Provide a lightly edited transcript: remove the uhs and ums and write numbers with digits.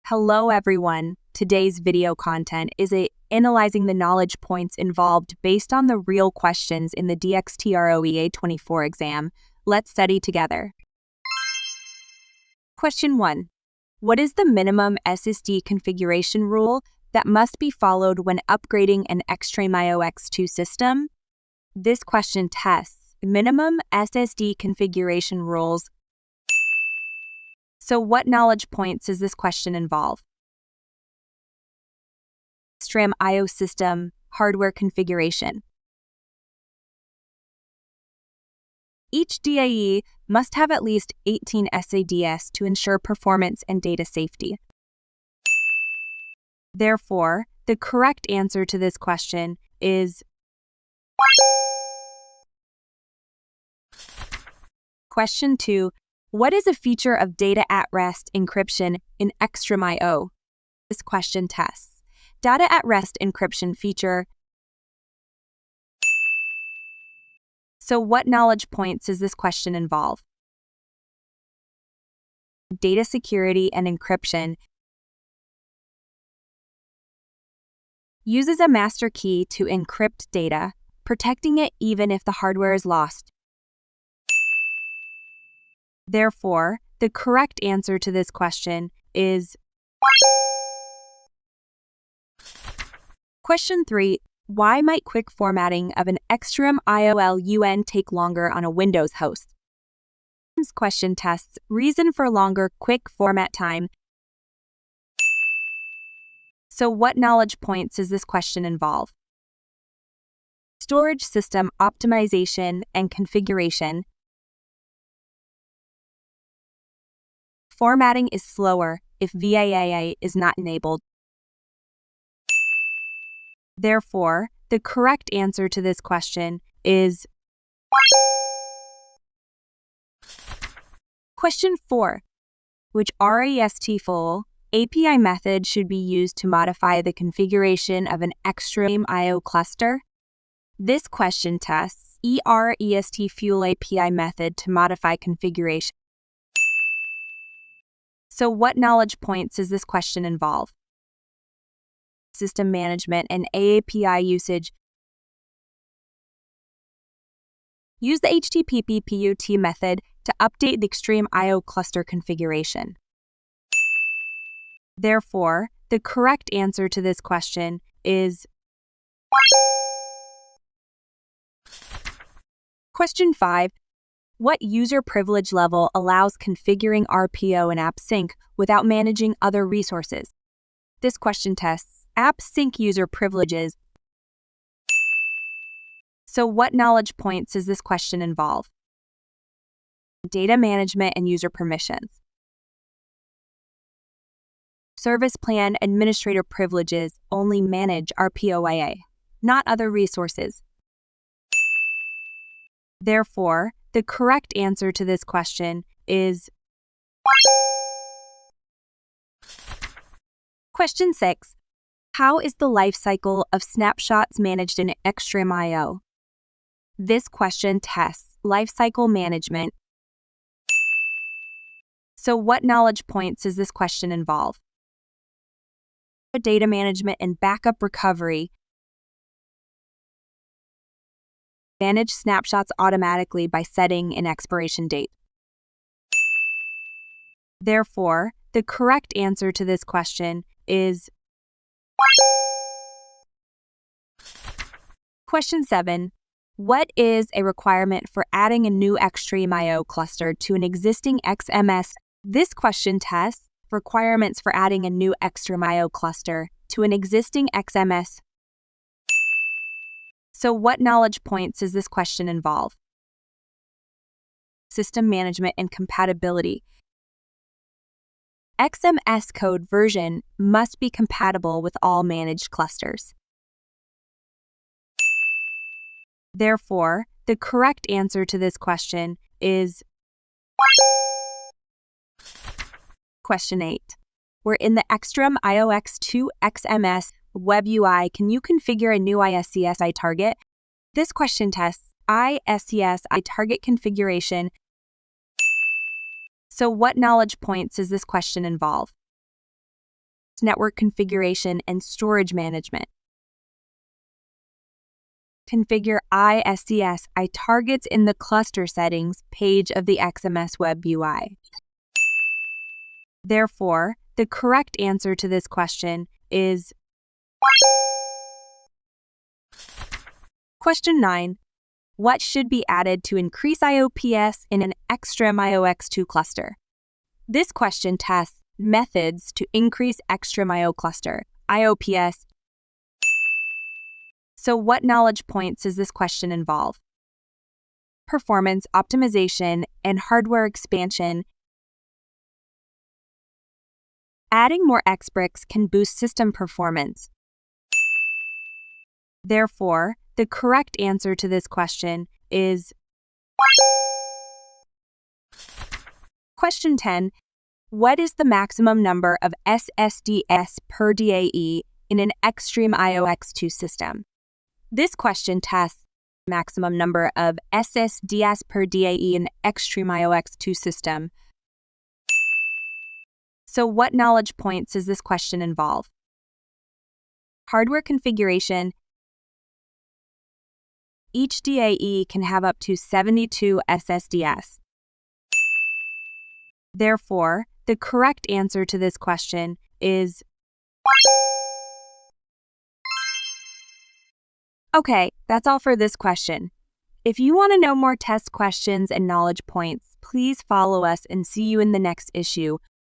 Hello everyone. Today's video content is analyzing the knowledge points involved based on the real questions in the DXtremIO exam. Let's study together. Question 1. What is the minimum SSD configuration rule that must be followed when upgrading an XtremIO X2 system? This question tests minimum SSD configuration rules. So what knowledge points does this question involve? XtremIO system hardware configuration. Each DAE must have at least 18 SSDs to ensure performance and data safety. Therefore, the correct answer to this question is Question 2. What is a feature of data at rest encryption in XtremIO? This question tests data at rest encryption feature. So what knowledge points does this question involve? Data security and encryption. Uses a master key to encrypt data, protecting it even if the hardware is lost. Therefore, the correct answer to this question is Question 3. Why might quick formatting of an XtremIO UN take longer on a Windows host? This question tests reason for longer quick format time. So what knowledge points does this question involve? Storage system optimization and configuration. Formatting is slower if VAA is not enabled. Therefore, the correct answer to this question is Question 4. Which RESTful API method should be used to modify the configuration of an XtremIO cluster? This question tests RESTful API method to modify configuration. So what knowledge points does this question involve? System management and API usage. Use the HTTP/PUT method to update the XtremIO cluster configuration. Therefore, the correct answer to this question is Question 5. What user privilege level allows configuring RPO and App Sync without managing other resources? This question tests App Sync user privileges. So what knowledge points does this question involve? Data management and user permissions. Service plan administrator privileges only manage RPOIA, not other resources. Therefore, the correct answer to this question is Question 6. How is the life cycle of snapshots managed in XtremIO? This question tests lifecycle management. So what knowledge points does this question involve? Data management and backup recovery. Manage snapshots automatically by setting an expiration date. Therefore, the correct answer to this question is Question 7. What is a requirement for adding a new XtremIO cluster to an existing XMS? This question tests requirements for adding a new XtremIO cluster to an existing XMS. So what knowledge points does this question involve? System management and compatibility. XMS code version must be compatible with all managed clusters. Therefore, the correct answer to this question is Question 8. We're in the XtremIO X2 XMS Web UI. Can you configure a new ISCSI target? This question tests ISCSI target configuration. So what knowledge points does this question involve? network configuration and storage management. Configure ISCS targets in the cluster settings page of the XMS Web UI. Therefore, the correct answer to this question is Question 9. What should be added to increase IOPS in an XtremIO X2 cluster? This question tests methods to increase XtremIO cluster IOPS. So what knowledge points does this question involve? Performance optimization and hardware expansion. Adding more XBricks can boost system performance. Therefore, the correct answer to this question is Question 10. What is the maximum number of SSDs per DAE in an XtremIO X2 system? This question tests maximum number of SSDs per DAE in XtremIO X2 system. So what knowledge points does this question involve? Hardware configuration. Each DAE can have up to 72 SSDs. Therefore, the correct answer to this question is Okay, that's all for this question. If you want to know more test questions and knowledge points, please follow us and see you in the next issue.